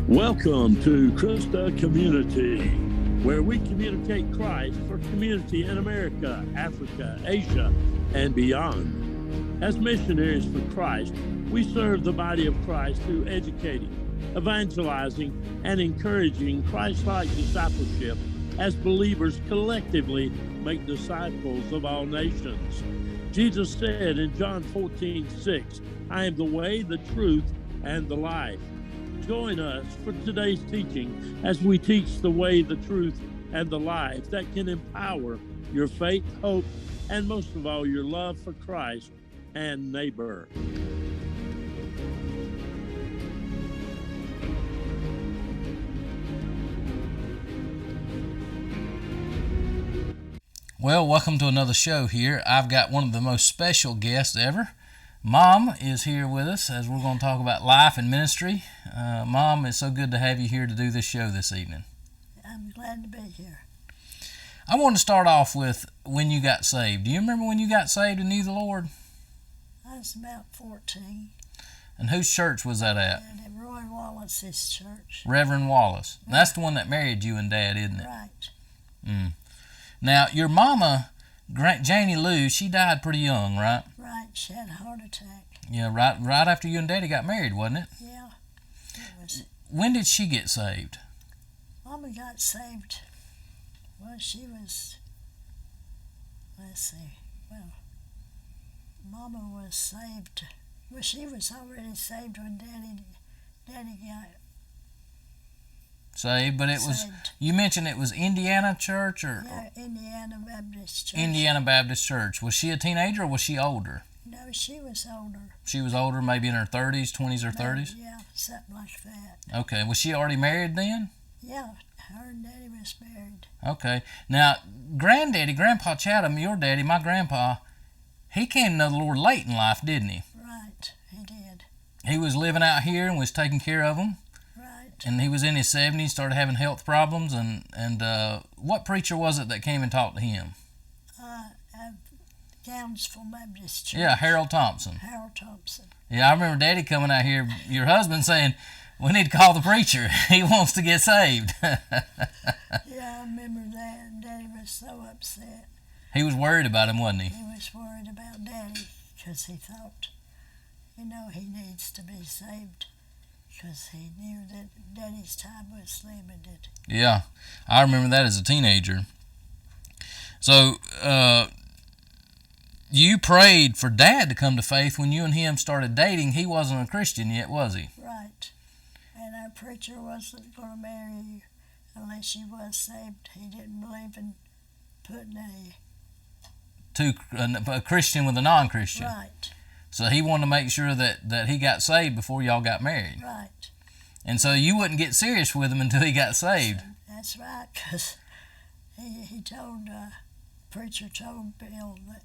Welcome to Christicommunity, where we communicate Christ for community in America, Africa, Asia, and beyond. As missionaries for Christ, we serve the body of Christ through educating, evangelizing, and encouraging Christ-like discipleship as believers collectively make disciples of all nations. Jesus said in John 14:6, "I am the way, the truth, and the life." Join us for today's teaching as we teach the way, the truth, and the life that can empower your faith, hope, and most of all, your love for Christ and neighbor. Well, welcome to another show here. I've got one of the most special guests ever. Mom is here with us as we're going to talk about life and ministry. Mom, it's so good to have you here to do this show this evening. I'm glad to be here. I want to start off with when you got saved. Do you remember when you got saved and knew the Lord? I was about 14. And whose church was that at? And at Roy Wallace's church. Reverend Wallace. Right. That's the one that married you and Dad, isn't it? Right. Now, your mama, Janie Lou, she died pretty young, right? Right. She had a heart attack. Yeah, right after you and Daddy got married, wasn't it? Yeah, it was. When did she get saved? Mama got saved. Well, she was, Mama was saved. Well, she was already saved when Daddy got saved, but it was, you mentioned it was Indiana Church or? Yeah, Indiana Baptist Church. Indiana Baptist Church. Was she a teenager or was she older? No, she was older. She was older, maybe in her 30s, 20s or 30s? Yeah, something like that. Okay, was she already married then? Yeah, her and Daddy was married. Okay, now, Grandpa Chatham, your daddy, my grandpa, he came to know the Lord late in life, didn't he? Right, he did. He was living out here and was taking care of them. And he was in his 70s, started having health problems, and what preacher was it that came and talked to him? Gownsville Baptist Church. Yeah, Harold Thompson. Harold Thompson. Yeah, I remember Daddy coming out here, your husband saying, "We need to call the preacher. He wants to get saved." Yeah, I remember that, and Daddy was so upset. He was worried about him, wasn't he? He was worried about Daddy because he thought, he needs to be saved. Because he knew that Daddy's time was limited. Yeah, I remember that as a teenager. So, you prayed for Dad to come to faith when you and him started dating. He wasn't a Christian yet, was he? Right. And our preacher wasn't going to marry you unless you was saved. He didn't believe in putting a Christian with a non-Christian. Right. So he wanted to make sure that he got saved before y'all got married. Right. And so you wouldn't get serious with him until he got saved. That's right, because preacher told Bill that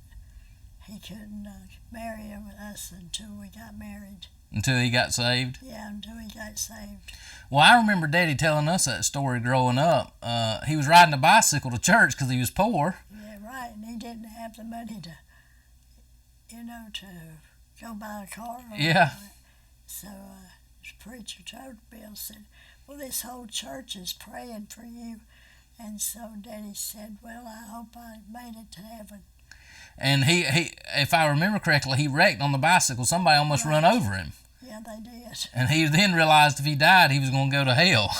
he couldn't marry us until we got married. Until he got saved? Yeah, until he got saved. Well, I remember Daddy telling us that story growing up. He was riding a bicycle to church because he was poor. Yeah, right, and he didn't have the money to go buy a car. Yeah. So his preacher told Bill, said, "Well, this whole church is praying for you." And so Daddy said, "Well, I hope I made it to heaven." And he if I remember correctly, he wrecked on the bicycle. Somebody almost run over him. Yeah, they did. And he then realized if he died, he was going to go to hell.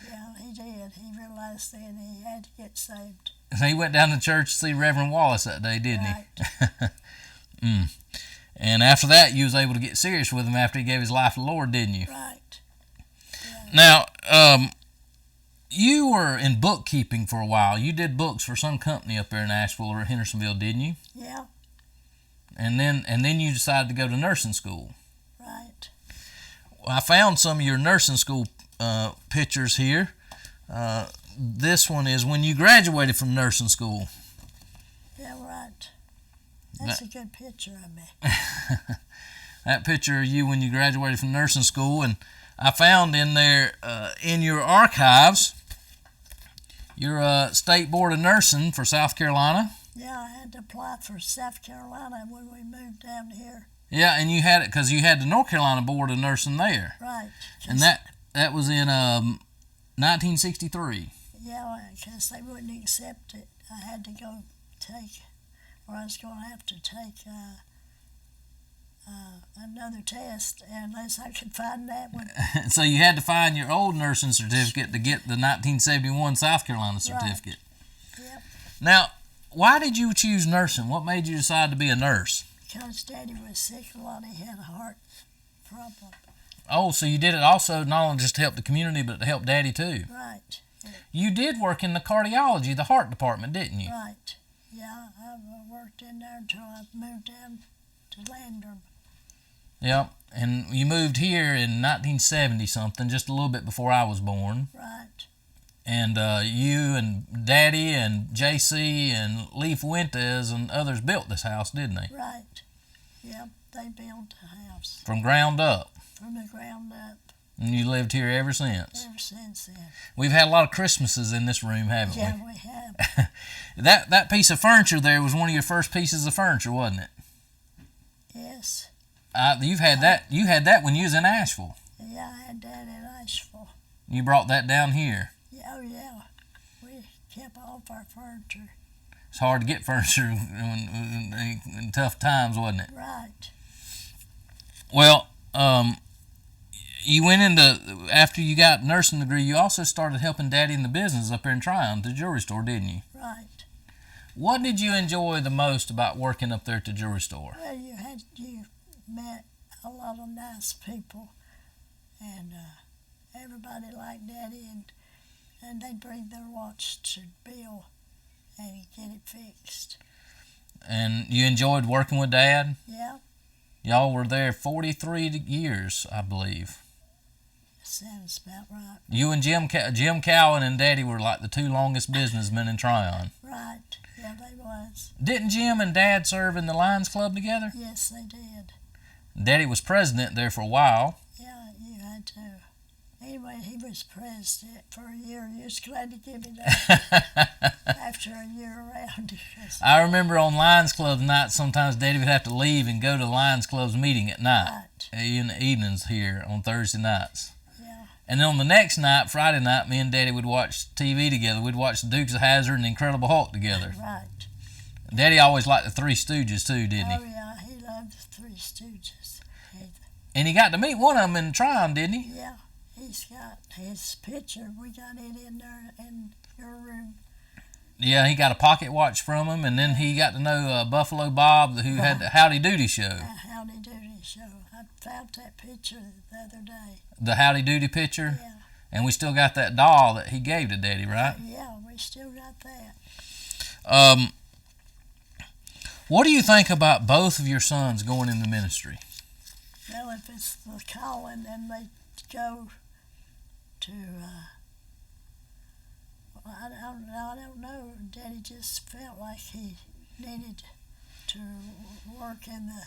Yeah, he did. He realized then he had to get saved. So he went down to church to see Reverend Wallace that day, didn't he? And after that, you was able to get serious with him after he gave his life to the Lord, didn't you? Right. Yeah. Now, you were in bookkeeping for a while. You did books for some company up there in Asheville or Hendersonville, didn't you? Yeah. And then you decided to go to nursing school. Right. Well, I found some of your nursing school pictures here. This one is when you graduated from nursing school. Yeah, right. That's a good picture of me. That picture of you when you graduated from nursing school, and I found in there in your archives your state board of nursing for South Carolina. Yeah, I had to apply for South Carolina when we moved down here. Yeah, and you had it because you had the North Carolina board of nursing there. Right. And that That was in 1963. Yeah, because they wouldn't accept it. I had to go or I was going to have to take another test unless I could find that one. So you had to find your old nursing certificate to get the 1971 South Carolina certificate. Right. Yep. Now, why did you choose nursing? What made you decide to be a nurse? Because Daddy was sick a lot. He had a heart problem. Oh, so you did it also not only just to help the community, but to help Daddy too. Right. Yeah. You did work in the cardiology, the heart department, didn't you? Right. Yeah, I worked in there until I moved down to Landrum. Yep, and you moved here in 1970 something, just a little bit before I was born. Right. And you and Daddy and JC and Lee Fuentes and others built this house, didn't they? Right. Yep, they built the house. From ground up. From the ground up. And you lived here ever since. Ever since then. We've had a lot of Christmases in this room, haven't we? Yeah, we have. That piece of furniture there was one of your first pieces of furniture, wasn't it? Yes. You had that when you was in Asheville. Yeah, I had that in Asheville. You brought that down here. Oh, yeah. We kept all of our furniture. It's hard to get furniture in tough times, wasn't it? Right. Well, you went into, after you got a nursing degree, you also started helping Daddy in the business up there in Tryon, the jewelry store, didn't you? Right. What did you enjoy the most about working up there at the jewelry store? Well, you met a lot of nice people, and everybody liked Daddy, and they'd bring their watch to Bill and get it fixed. And you enjoyed working with Dad? Yeah. Y'all were there 43 years, I believe. Sounds about right. You and Jim Cowan and Daddy were like the two longest businessmen in Tryon. Right. Yeah, they was. Didn't Jim and Dad serve in the Lions Club together? Yes, they did. Daddy was president there for a while. Yeah, you had to. Anyway, he was president for a year. You was glad to give it up after a year around. I remember on Lions Club nights, sometimes Daddy would have to leave and go to Lions Club's meeting at night. Right. In the evenings here on Thursday nights. Yeah. And then on the next night, Friday night, me and Daddy would watch TV together. We'd watch the Dukes of Hazzard and the Incredible Hulk together. Right. Daddy always liked the Three Stooges too, didn't he? Oh, yeah, he loved the Three Stooges. And he got to meet one of them in Tryon, didn't he? Yeah, he's got his picture. We got it in there in your room. Yeah, he got a pocket watch from him, and then he got to know Buffalo Bob, who had the Howdy Doody show. Howdy Doody show. I found that picture the other day. The Howdy Doody picture? Yeah. And we still got that doll that he gave to Daddy, right? Yeah, we still got that. What do you think about both of your sons going into ministry? Well, if it's the calling, then they go to, I don't know. Daddy just felt like he needed to work in the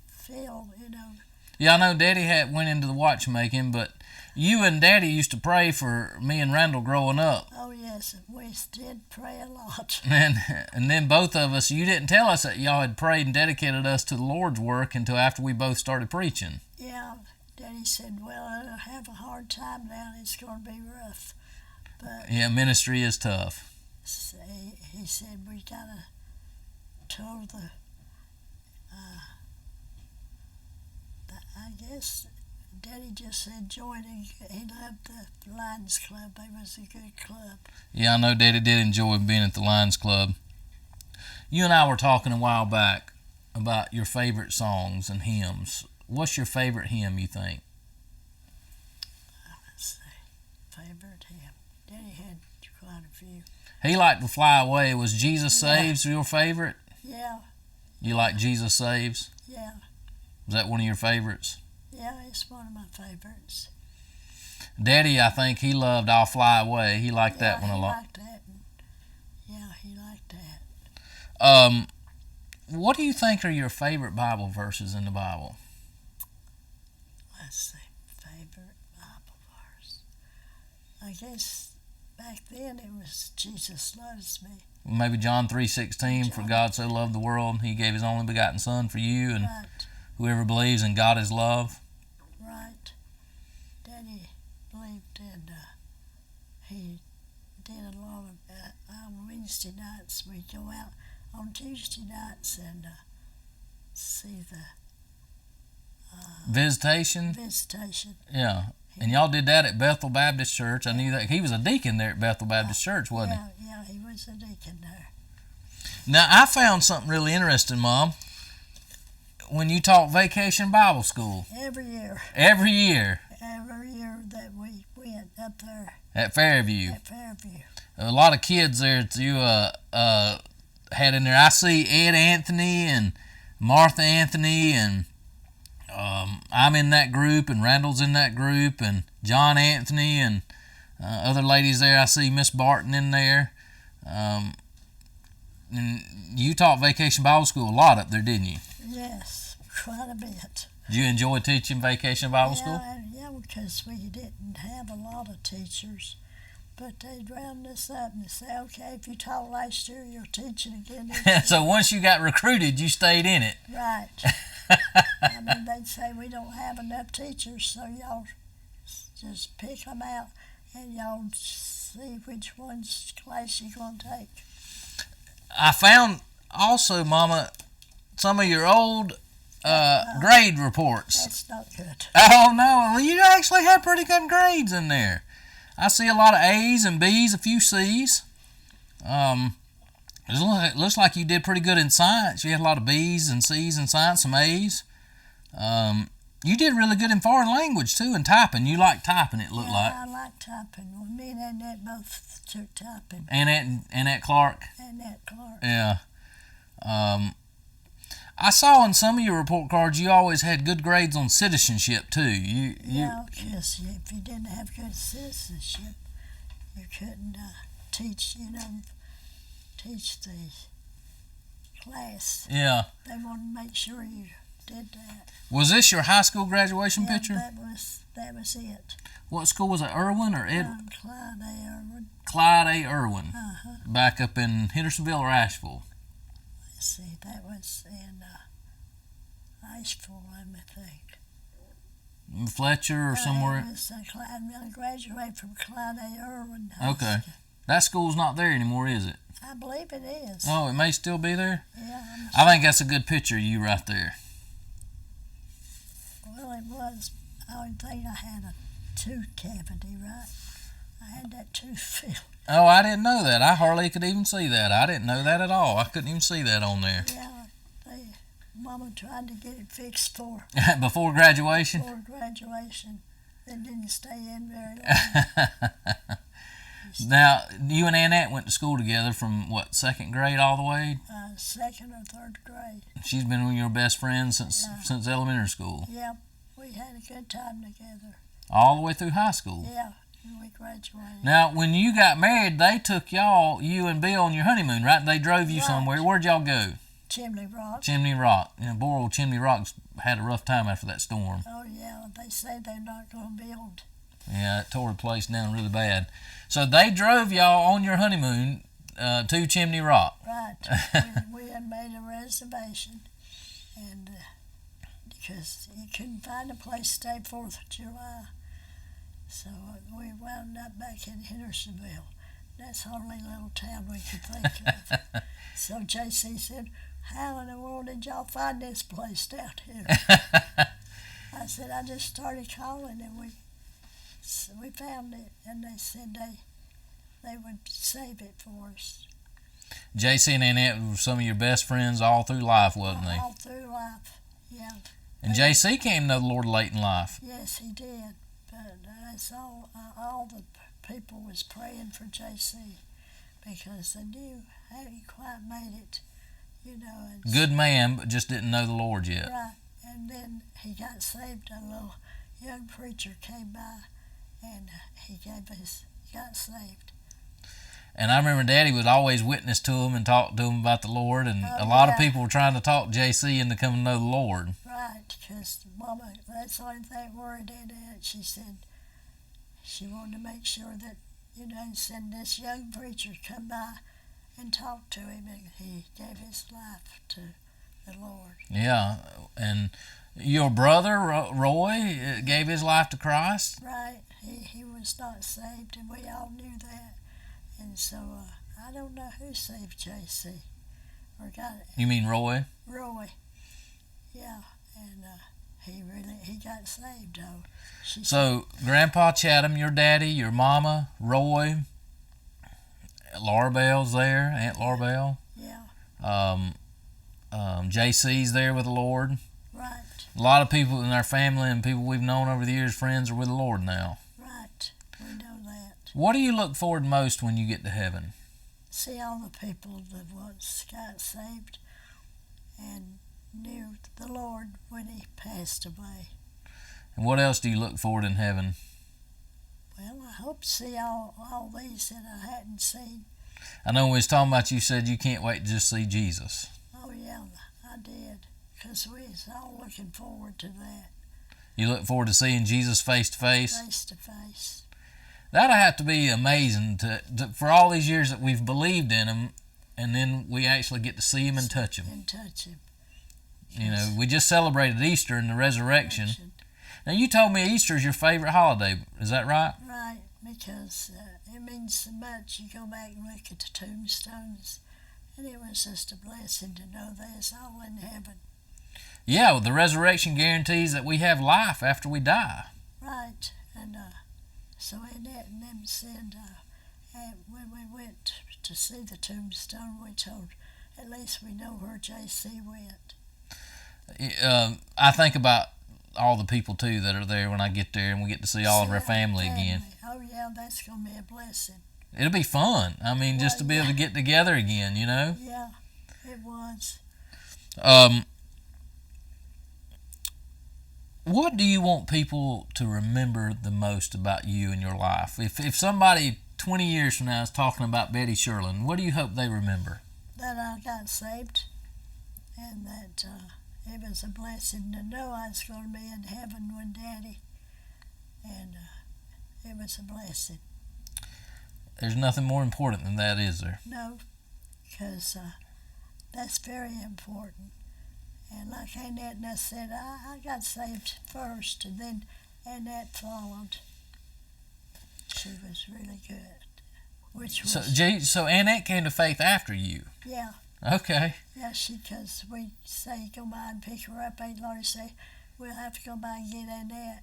field, you know. Yeah, I know Daddy went into the watchmaking, but you and Daddy used to pray for me and Randall growing up. Oh, yes, we did pray a lot. And then both of us, you didn't tell us that y'all had prayed and dedicated us to the Lord's work until after we both started preaching. Yeah, Daddy said, well, I'll have a hard time now. It's going to be rough. But yeah, ministry is tough. He said we got to toe I guess Daddy just enjoyed it. He loved the Lions Club. It was a good club. Yeah, I know Daddy did enjoy being at the Lions Club. You and I were talking a while back about your favorite songs and hymns. What's your favorite hymn, you think? Let's see. Favorite hymn. Daddy had quite a few. He liked to Fly Away. Was Jesus Saves your favorite? Yeah. You like Jesus Saves? Yeah. Was that one of your favorites? Yeah, it's one of my favorites. Daddy, I think he loved I'll Fly Away. He liked that one a lot. He liked that. Yeah, he liked that. What do you think are your favorite Bible verses in the Bible? Let's see. Favorite Bible verse. I guess back then it was Jesus loves me. Maybe John 3:16, for God so loved the world, he gave his only begotten Son for you, and right. whoever believes in God is love. Right. Daddy believed in, he did a lot of, on Wednesday nights, we go out on Tuesday nights and see the Visitation. Yeah. And y'all did that at Bethel Baptist Church. I knew that. He was a deacon there at Bethel Baptist Church, wasn't he? Yeah, he was a deacon there. Now, I found something really interesting, Mom. When you taught Vacation Bible School. Every year. Every year. Every year that we went up there. At Fairview. At Fairview. A lot of kids there that you had in there. I see Ed Anthony and Martha Anthony, and I'm in that group, and Randall's in that group, and John Anthony, and other ladies there. I see Miss Barton in there. And you taught Vacation Bible School a lot up there, didn't you? Yes, quite a bit. Did you enjoy teaching Vacation Bible School? Yeah, because we didn't have a lot of teachers. But they'd round us up and say, okay, if you taught last year, you're teaching again this year. So once you got recruited, you stayed in it. Right. I mean, they'd say, we don't have enough teachers, so y'all just pick them out and y'all see which one's class you're going to take. I found also, Mama, some of your old grade reports. That's not good. Oh, no. Well, you actually had pretty good grades in there. I see a lot of A's and B's, a few C's. It looks like you did pretty good in science. You had a lot of B's and C's in science, some A's. You did really good in foreign language, too, and typing. You like typing, it looked like. I like typing. Well, me and Annette both took typing. Annette Clark? Annette Clark. Yeah. I saw in some of your report cards you always had good grades on citizenship, too. Yeah, because if you didn't have good citizenship, you couldn't teach the class. Yeah. They wanted to make sure you did that. Was this your high school graduation picture? That was it. What school was it, Irwin or Ed? Clyde A. Irwin. Clyde A. Irwin. Uh-huh. Back up in Hendersonville or Asheville? Let's see, that was in Asheville, I think. Fletcher or somewhere? It was Clyde. I graduated from Clyde A. Irwin. Okay. That school's not there anymore, is it? I believe it is. Oh, it may still be there? Yeah. I think that's a good picture of you right there. Well, it was. I would think I had a tooth cavity, right? I had that tooth filled. Oh, I didn't know that. I hardly could even see that. I didn't know that at all. I couldn't even see that on there. Yeah, Mama tried to get it fixed Before graduation? Before graduation. It didn't stay in very long. Now, you and Annette went to school together from, what, second grade all the way? Second or third grade. She's been one of your best friends since elementary school. Yeah, we had a good time together. All the way through high school? Yeah, when we graduated. Now, when you got married, they took you and Bill on your honeymoon, right? They drove you somewhere. Where'd y'all go? Chimney Rock. Chimney Rock. You know, poor old Chimney Rock's had a rough time after that storm. Oh, yeah, they say they're not going to build. Yeah, it tore the place down really bad. So they drove y'all on your honeymoon to Chimney Rock. Right. we had made a reservation, and because you couldn't find a place to stay 4th of July. So we wound up back in Hendersonville. That's the only little town we could think of. So J.C. said, how in the world did y'all find this place down here? I said, I just started calling, and we found it, and they said they would save it for us. J.C. and Annette were some of your best friends all through life, wasn't they? All through life, yeah. And J.C. came to know the Lord late in life. Yes, he did. But that's all the people was praying for J.C. because they knew hadn't quite made it, Good man, but just didn't know the Lord yet. Right. And then he got saved. A little young preacher came by, and he got saved. And I remember Daddy would always witness to him and talk to him about the Lord, and a lot of people were trying to talk J.C. into coming to know the Lord. Right, because Mama, that's the only thing worried in it. She said she wanted to make sure that, send this young preacher come by and talk to him, and he gave his life to the Lord. Yeah, and Your brother, Roy, gave his life to Christ? Right. He was not saved, and we all knew that. And so I don't know who saved J.C. or got it. You mean Roy? Roy. Yeah, and he got saved, though. So, Grandpa Chatham, your daddy, your mama, Roy, Laura Bell's there, Aunt Laura Bell. Yeah. JC's there with the Lord. Right. A lot of people in our family and people we've known over the years, friends, are with the Lord now. Right. We know that. What do you look forward most when you get to heaven? See all the people that once got saved and knew the Lord when he passed away. And what else do you look forward in heaven? Well, I hope to see all these that I hadn't seen. I know we was talking about, you said you can't wait to just see Jesus. Oh, yeah, I did, because we was all looking forward to that. You look forward to seeing Jesus face to face? Face to face. That'll have to be amazing for all these years that we've believed in him, and then we actually get to see him and touch him. And touch him. Yes. You know, we just celebrated Easter and the resurrection. Now, you told me Easter is your favorite holiday. Is that right? Right, because it means so much. You go back and look at the tombstones, and it was just a blessing to know that it's all in heaven. Yeah, well, the resurrection guarantees that we have life after we die. Right, and so Annette and them said, when we went to see the tombstone, we told, at least we know where J.C. went. I think about all the people, too, that are there when I get there, and we get to see all of our family again. Oh, yeah, that's going to be a blessing. It'll be fun. I mean, just to be able to get together again, you know? Yeah, it was. What do you want people to remember the most about you and your life? If somebody 20 years from now is talking about Betty Sherlin, what do you hope they remember? That I got saved, and that it was a blessing to know I was going to be in heaven with Daddy, and it was a blessing. There's nothing more important than that, is there? No, because that's very important. And like Annette and I said, I got saved first, and then Annette followed. She was really good. So Annette came to faith after you? Yeah. Okay. Yeah, because we say go by and pick her up. Aunt Laurie say, we'll have to go by and get Annette.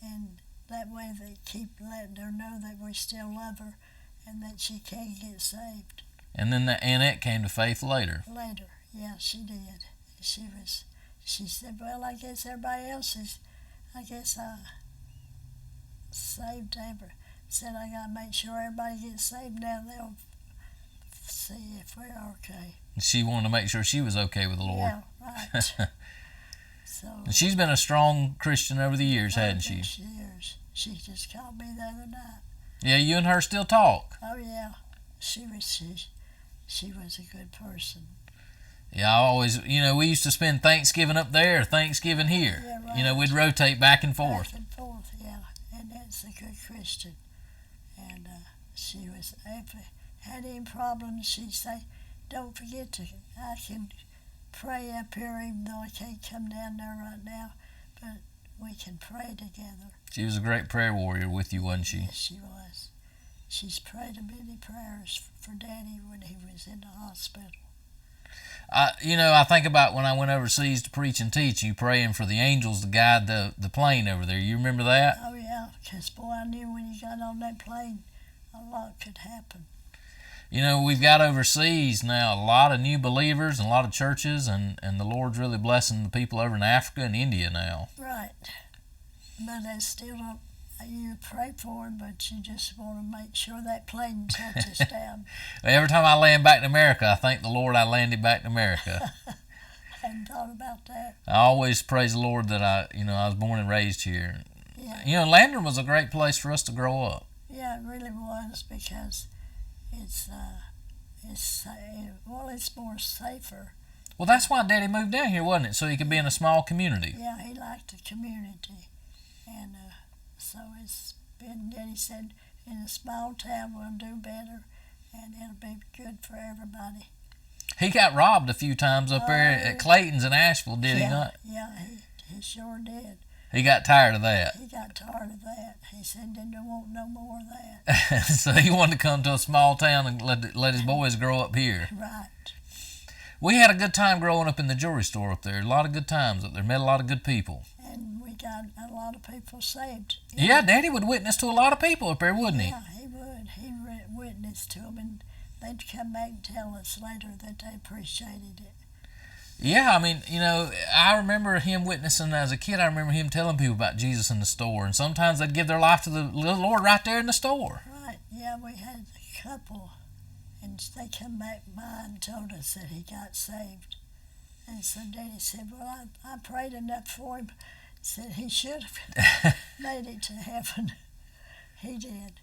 And that way they keep letting her know that we still love her and that she can get saved. And then Annette came to faith later? Later, yeah, she did. She said, well, I guess everybody else is, saved ever. Said I got to make sure everybody gets saved now. They'll see if we're okay. She wanted to make sure she was okay with the Lord. Yeah, right. And she's been a strong Christian over the years, hadn't she? Years. She just called me the other night. Yeah, you and her still talk? Oh, yeah. She was a good person. Yeah, I always, we used to spend Thanksgiving up there, Thanksgiving here. Yeah, right. We'd rotate back and forth. Back and forth, yeah. And that's a good Christian. And she was, if I had any problems, she'd say, don't forget I can pray up here even though I can't come down there right now, but we can pray together. She was a great prayer warrior with you, wasn't she? Yes, she was. She's prayed many prayers for Daddy when he was in the hospital. I think about when I went overseas to preach and teach, you praying for the angels to guide the plane over there. You remember that? Oh, yeah, because, boy, I knew when you got on that plane, a lot could happen. We've got overseas now a lot of new believers and a lot of churches, and the Lord's really blessing the people over in Africa and India now. Right. But I still don't, you pray for them, but you just want to make sure that plane touches down. Every time I land back in America, I thank the Lord I landed back in America. I hadn't thought about that. I always praise the Lord that I was born and raised here. Yeah. Landon was a great place for us to grow up. Yeah, it really was, because it's more safer. Well, that's why Daddy moved down here, wasn't it? So he could be in a small community. Yeah, he liked the community. And so it's been, Daddy said, in a small town we'll do better, and it'll be good for everybody. He got robbed a few times up there at Clayton's in Asheville, did he not? Yeah, he He sure did. He got tired of that. He got tired of that. He said he didn't want no more of that. So he wanted to come to a small town and let his boys grow up here. Right. We had a good time growing up in the jewelry store up there. A lot of good times up there. Met a lot of good people. And we got a lot of people saved. Yeah, Daddy would witness to a lot of people up there, wouldn't he? Yeah, he would. He witnessed to them, and they'd come back and tell us later that they appreciated it. Yeah, I mean, I remember him witnessing as a kid. I remember him telling people about Jesus in the store, and sometimes they'd give their life to the Lord right there in the store. Right, yeah, we had a couple, and they come back by and told us that he got saved. And so Daddy said, well, I prayed enough for him. Said he should have made it to heaven. He did.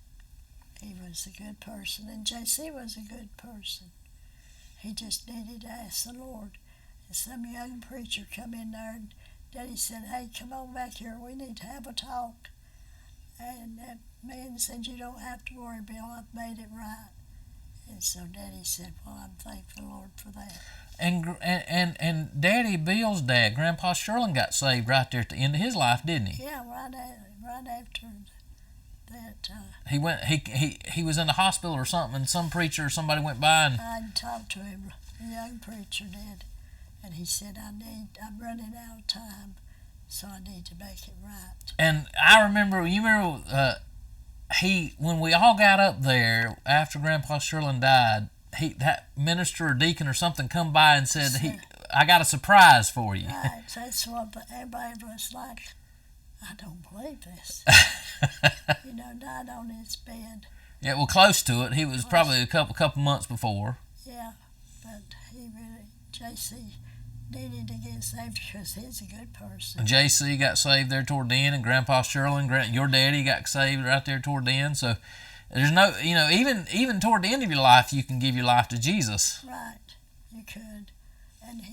He was a good person, and JC was a good person. He just needed to ask the Lord. And some young preacher come in there, and Daddy said, hey, come on back here. We need to have a talk. And that man said, you don't have to worry, Bill. I've made it right. And so Daddy said, well, I'm thankful, Lord, for that. And Daddy, Bill's dad, Grandpa Sherlin, got saved right there at the end of his life, didn't he? Yeah, right after that. He was in the hospital or something, and some preacher or somebody went by and I talked to him. A young preacher did. And he said, I'm running out of time, so I need to make it right. And I remember, when we all got up there after Grandpa Sherlin died, that minister or deacon or something come by and said, I got a surprise for you. Right, that's what everybody was like, I don't believe this. Died on his bed. Yeah, well, close to it. He was probably a couple months before. Yeah, but JC needed to get saved because he's a good person. JC got saved there toward the end, and Grandpa Sherlin, your daddy, got saved right there toward the end. So there's no, even toward the end of your life, you can give your life to Jesus. Right, you could. And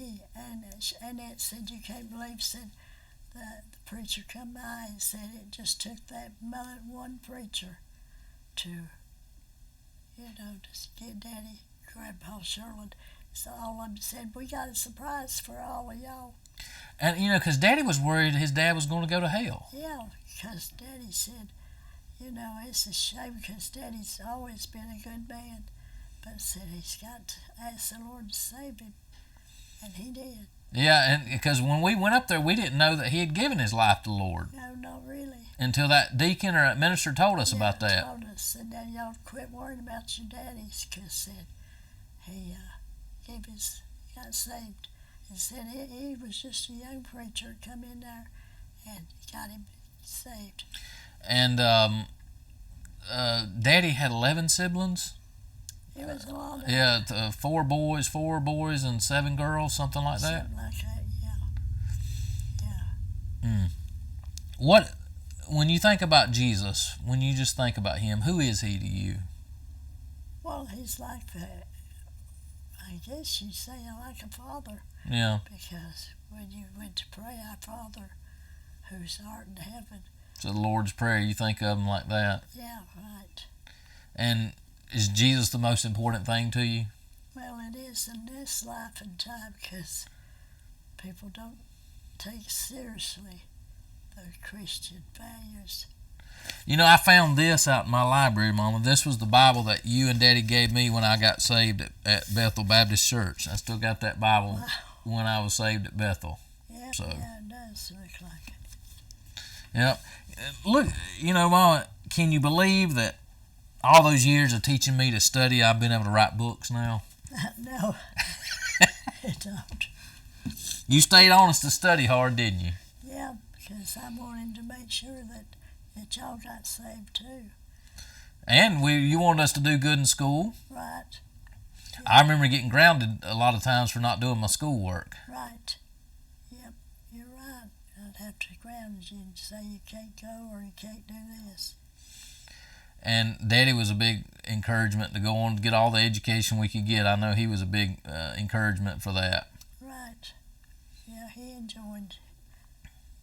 Annette said, you can't believe, said the preacher come by and said it just took that one preacher to get Daddy, Grandpa Sherlin. So all of them said, we got a surprise for all of y'all. And, because Daddy was worried his dad was going to go to hell. Yeah, because Daddy said, it's a shame because Daddy's always been a good man. But said he's got to ask the Lord to save him. And he did. Yeah, and because when we went up there, we didn't know that he had given his life to the Lord. No, not really. Until that deacon or that minister told us about that. Told us, and then y'all quit worrying about your daddies, because said he got saved. And said he was just a young preacher come in there and got him saved. And Daddy had 11 siblings. It was a lot of Yeah, 4 boys and 7 girls, something like that. Something like that, yeah. When you think about Jesus, when you just think about him, who is he to you? Well, he's like I guess you'd say like a father. Yeah. Because when you went to pray, our Father, who's art in heaven. So the Lord's Prayer, you think of him like that? Yeah, right. And is Jesus the most important thing to you? Well, it is in this life and time because people don't take seriously the Christian values. I found this out in my library, Mama. This was the Bible that you and Daddy gave me when I got saved at Bethel Baptist Church. I still got that Bible when I was saved at Bethel. Yeah, so. Yeah, it does look like it. Yep. Look, Mama, can you believe that all those years of teaching me to study, I've been able to write books now? No, I don't. You stayed honest to study hard, didn't you? Yeah, because I wanted to make sure that y'all got saved too. And you wanted us to do good in school. Right. Yeah. I remember getting grounded a lot of times for not doing my schoolwork. Right. Yep, you're right. I'd have to ground you and say you can't go or you can't do this. And Daddy was a big encouragement to go on to get all the education we could get. I know he was a big encouragement for that. Right. Yeah, he enjoyed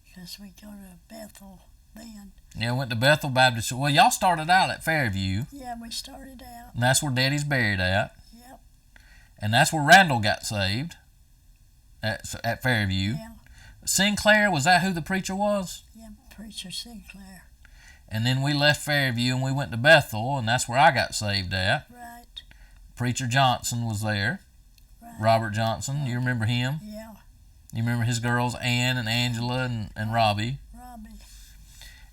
because we go to Bethel then. Yeah, went to Bethel Baptist. Well, y'all started out at Fairview. Yeah, we started out. And that's where Daddy's buried at. Yep. And that's where Randall got saved, at Fairview. Yeah. Sinclair, was that who the preacher was? Yeah, Preacher Sinclair. And then we left Fairview and we went to Bethel, and that's where I got saved at. Right. Preacher Johnson was there. Right. Robert Johnson, you remember him? Yeah. You remember his girls, Ann and Angela and Robbie? Robbie.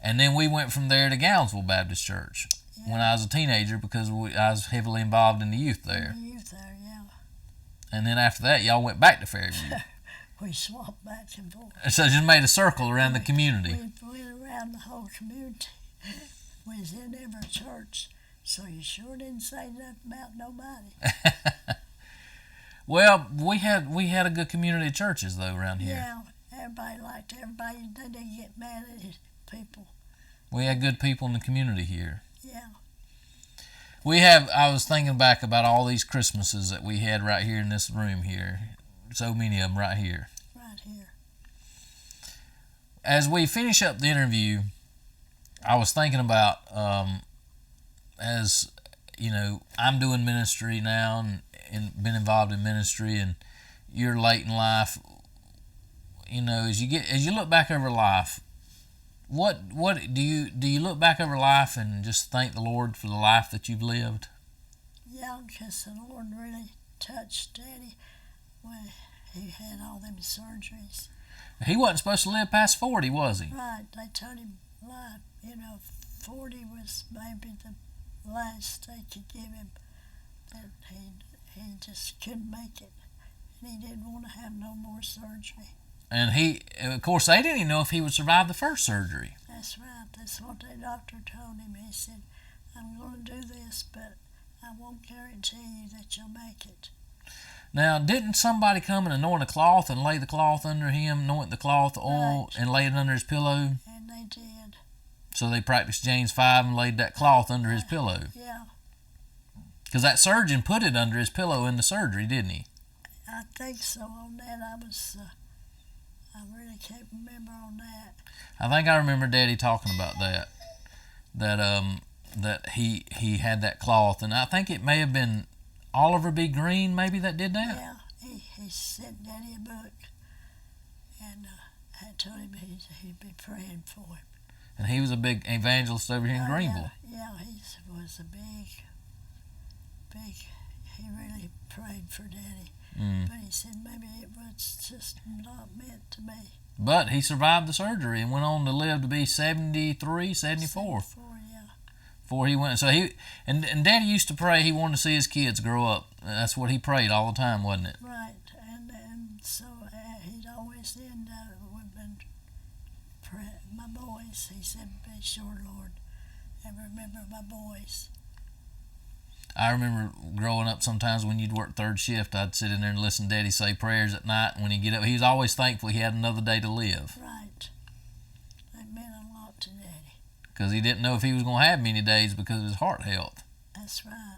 And then we went from there to Gownsville Baptist Church when I was a teenager, because I was heavily involved in the youth there. The youth there, yeah. And then after that, y'all went back to Fairview. We swapped back and forth. So just made a circle around the community. We went around the whole community. We was in every church, so you sure didn't say nothing about nobody. Well, we had a good community of churches though around here. Yeah, everybody liked everybody. They didn't get mad at people. We had good people in the community here. Yeah. I was thinking back about all these Christmases that we had right here in this room here. So many of them right here. Right here. As we finish up the interview, I was thinking about, as you know, I'm doing ministry now and been involved in ministry, and you're late in life. You know, as you look back over life, what do you look back over life and just thank the Lord for the life that you've lived? Yeah, because the Lord really touched Daddy when he had all them surgeries. He wasn't supposed to live past 40, was he? Right, they told him life. 40 was maybe the last they could give him. That he just couldn't make it, and he didn't want to have no more surgery. And of course, they didn't even know if he would survive the first surgery. That's right. That's what the doctor told him. He said, "I'm going to do this, but I won't guarantee you that you'll make it." Now, didn't somebody come and anoint a cloth and lay the cloth under him, anoint the cloth, oil, Right. and lay it under his pillow? And they did. So they practiced James 5 and laid that cloth under his pillow. Yeah, Because that surgeon put it under his pillow in the surgery, didn't he? I think so. On that, I really can't remember on that. I think I remember Daddy talking about that. That he had that cloth, and I think it may have been Oliver B. Green, maybe, that did that. Yeah, he sent Daddy a book, and I told him he'd be praying for him. And he was a big evangelist over here in Greenville. Yeah, he was a big. He really prayed for Daddy, but he said maybe it was just not meant to be. But he survived the surgery and went on to live to be 73, 74. 74, yeah. Before he went. So and Daddy used to pray he wanted to see his kids grow up. That's what he prayed all the time, wasn't it? Right, and so he'd always end with my boys. He said, "Be sure, Lord, and remember my boys." I remember growing up, sometimes when you'd work third shift, I'd sit in there and listen to Daddy say prayers at night. And when he'd get up, he was always thankful he had another day to live. Right. They meant a lot to Daddy. Because he didn't know if he was going to have many days because of his heart health. That's right.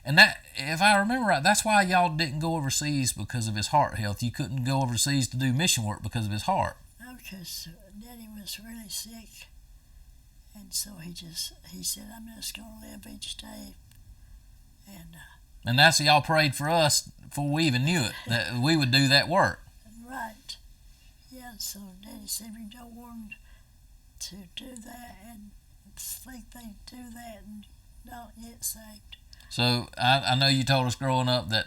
And that, if I remember right, that's why y'all didn't go overseas, because of his heart health. You couldn't go overseas to do mission work because of his heart. No, because Daddy was really sick. And so he said, "I'm just going to live each day." And that's y'all prayed for us before we even knew it, that we would do that work. Right. Yeah, so Daddy said we don't want to do that and think they do that and not get saved. So I know you told us growing up that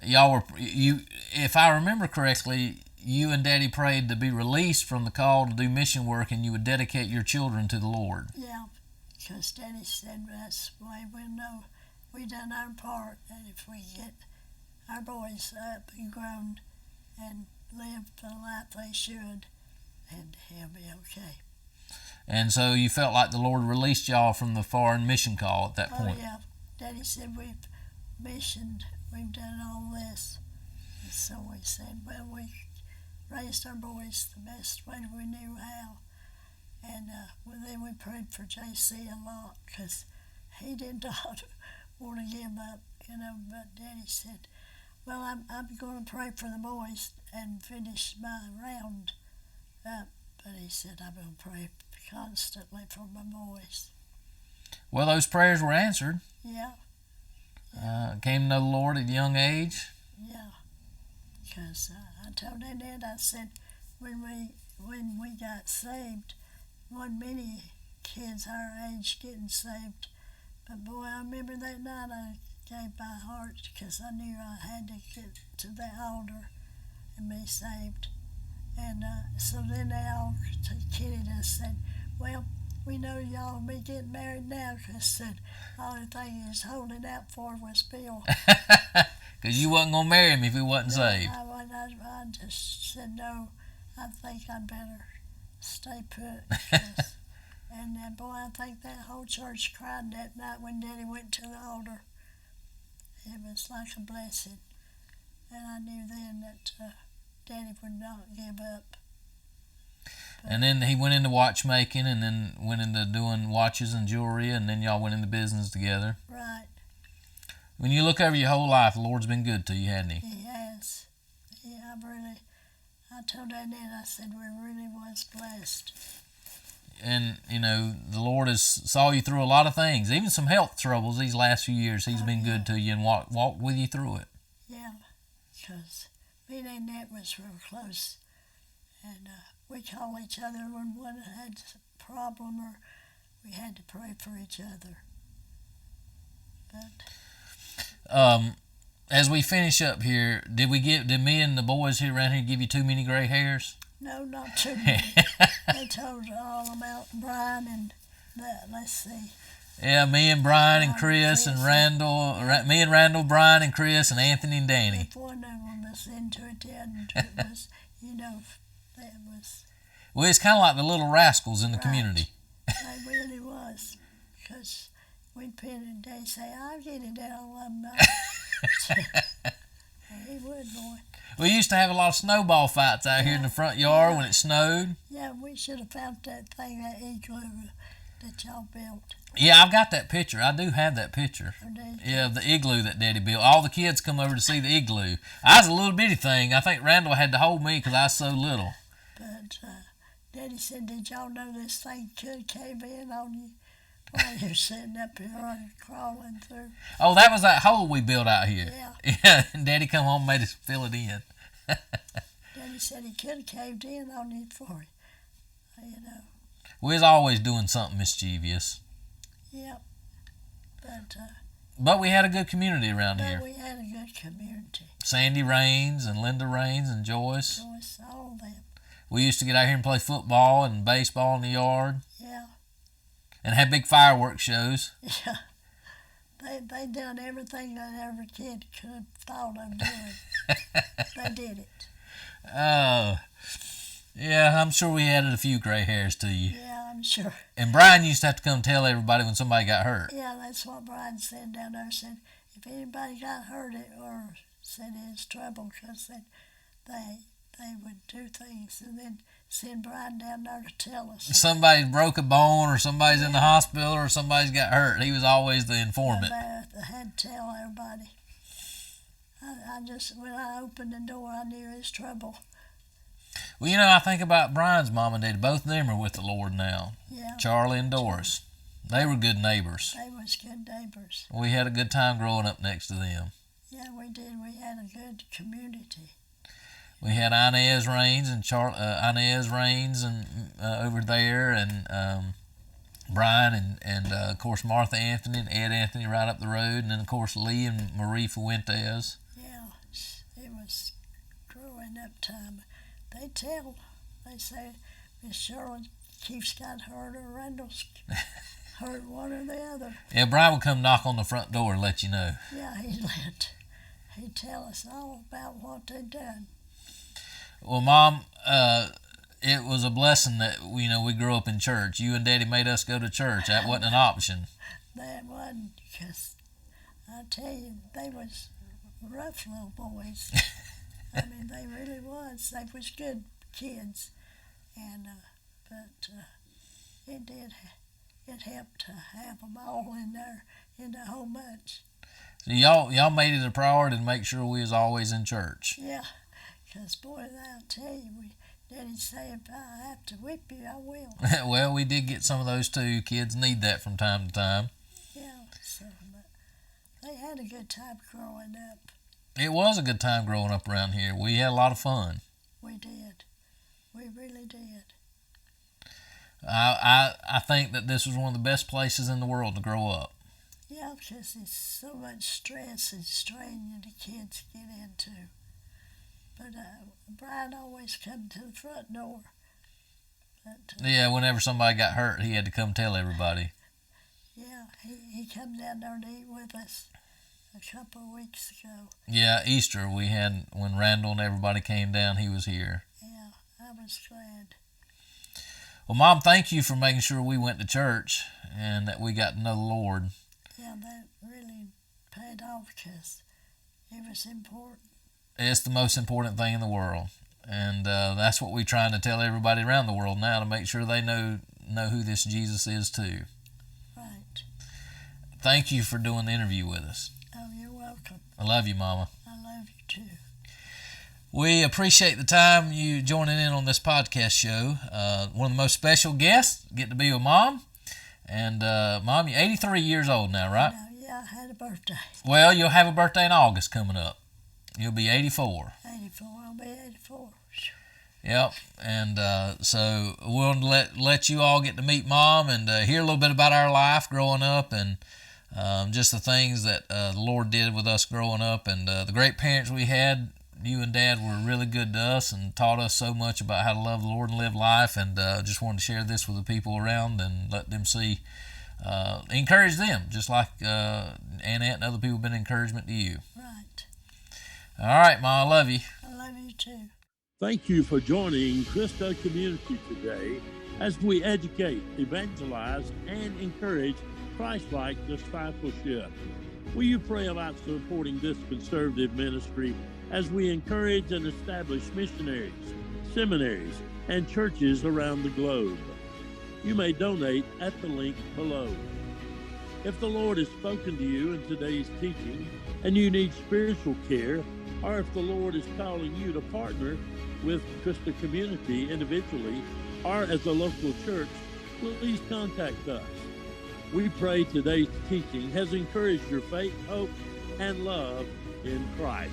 y'all if I remember correctly, you and Daddy prayed to be released from the call to do mission work, and you would dedicate your children to the Lord. Yeah, because Daddy said that's the way we'll know we done our part, and if we get our boys up and grown and live the life they should, and he'll be okay. And so you felt like the Lord released y'all from the foreign mission call at that point. Oh, yeah. Daddy said we've missioned, we've done all this. And so we said, well, we raised our boys the best way we knew how. And then we prayed for JC a lot, because he did not want to give up, but Daddy said, well, I'm going to pray for the boys and finish my round up. But he said, I'm going to pray constantly for my boys. Well, those prayers were answered. Yeah. Came to know the Lord at a young age. Yeah. Because I told Dad, I said, when we got saved, wasn't many kids our age getting saved. But boy, I remember that night I gave my heart because I knew I had to get to the altar and be saved. And so then they all kidded us, said, well, we know y'all be getting married now because the only thing he was holding out for was Bill. Because you wasn't going to marry him if he wasn't saved. I just said, no, I think I'd better stay put. And boy, I think that whole church cried that night when Daddy went to the altar. It was like a blessing. And I knew then that Daddy would not give up. But, and then he went into watchmaking and then went into doing watches and jewelry, and then y'all went into business together. Right. When you look over your whole life, the Lord's been good to you, hasn't he? He has. I told Daddy, I said we really was blessed. And, you know, the Lord has saw you through a lot of things, even some health troubles these last few years. He's been good to you and walked with you through it. Yeah, because me and Annette was real close. And we call each other when one had a problem or we had to pray for each other. But as we finish up here, did me and the boys here around here give you too many gray hairs? No, not too many. They told all about Brian and let's see. Yeah, me and Brian and Chris and Randall. Me and Randall, Brian and Chris and Anthony and Danny. If one of them was into it, and it was, that was. Well, it's kind of like the little rascals in the community. It really was, because we'd pin and they say, I'll get it out of them. He would, boy. We used to have a lot of snowball fights out here in the front yard when it snowed. Yeah, we should have found that thing, that igloo that y'all built. Yeah, I've got that picture. I do have that picture. Yeah, of the igloo that Daddy built. All the kids come over to see the igloo. I was a little bitty thing. I think Randall had to hold me because I was so little. But Daddy said, did y'all know this thing could cave in on you while you're sitting up here and crawling through? Oh, that was that hole we built out here. Yeah. Yeah, and Daddy come home and made us fill it in. Daddy said he could have caved in on you for you. We was always doing something mischievous. Yep. But we had a good community around here. We had a good community. Sandy Raines and Linda Raines and Joyce. All of them. We used to get out here and play football and baseball in the yard. Yeah. And have big fireworks shows. Yeah. They done everything that every kid could have thought of doing. They did it. Yeah, I'm sure we added a few gray hairs to you. Yeah, I'm sure. And Brian used to have to come tell everybody when somebody got hurt. Yeah, that's what Brian said down there. Said if anybody got hurt or said it was trouble, because they would do things and then send Brian down there to tell us. Somebody broke a bone or somebody's in the hospital or somebody's got hurt. He was always the informant. I had to tell everybody. I just, when I opened the door, I knew it was trouble. Well, I think about Brian's mom and dad. Both of them are with the Lord now. Yeah. Charlie and Doris. They were good neighbors. They was good neighbors. We had a good time growing up next to them. Yeah, we did. We had a good community. We had Inez Raines and over there, and Brian and of course Martha Anthony and Ed Anthony right up the road, and then of course Lee and Marie Fuentes. Yeah, it was growing up time. They say Miss Sherlin keeps got hurt or Randall's hurt, one or the other. Yeah, Brian would come knock on the front door and let you know. Yeah, he'd tell us all about what they'd done. Well, Mom, it was a blessing that we grew up in church. You and Daddy made us go to church. That wasn't an option. That wasn't, because I tell you, they was rough little boys. I mean, they really was. They was good kids, and but it helped to have them all in there in the whole bunch. So y'all made it a priority to make sure we was always in church. Yeah, because boy, I'll tell you, Daddy'd say if I have to whip you, I will. Well, we did get some of those too. Kids need that from time to time. Yeah, but they had a good time growing up. It was a good time growing up around here. We had a lot of fun. We did. We really did. I think that this was one of the best places in the world to grow up. Yeah, because there's so much stress and strain that the kids get into. But Brian always come to the front door. Yeah, whenever somebody got hurt, he had to come tell everybody. Yeah, he come down there to eat with us a couple of weeks ago. Yeah, Easter we had, when Randall and everybody came down, he was here. Yeah, I was glad. Well, Mom, thank you for making sure we went to church and that we got to know the Lord. Yeah, that really paid off because it was important. It's the most important thing in the world. And that's what we're trying to tell everybody around the world now, to make sure they know who this Jesus is too. Right. Thank you for doing the interview with us. Oh, you're welcome. I love you, Mama. I love you too. We appreciate the time you joining in on this podcast show. One of the most special guests, get to be with Mom. And Mom, you're 83 years old now, right? No, yeah, I had a birthday. Well, you'll have a birthday in August coming up. You'll be 84. 84, I'll be 84. Yep, and so we'll let you all get to meet Mom and hear a little bit about our life growing up, and just the things that the Lord did with us growing up, and the great parents we had. You and Dad were really good to us and taught us so much about how to love the Lord and live life, and just wanted to share this with the people around and let them see, encourage them, just like Annette and other people have been encouragement to you. Right. All right, Ma, I love you. I love you too. Thank you for joining Christicommunity today as we educate, evangelize, and encourage Christ-like discipleship. Will you pray about supporting this conservative ministry as we encourage and establish missionaries, seminaries, and churches around the globe? You may donate at the link below. If the Lord has spoken to you in today's teaching and you need spiritual care, or if the Lord is calling you to partner with Christicommunity individually or as a local church, please contact us. We pray today's teaching has encouraged your faith, hope, and love in Christ.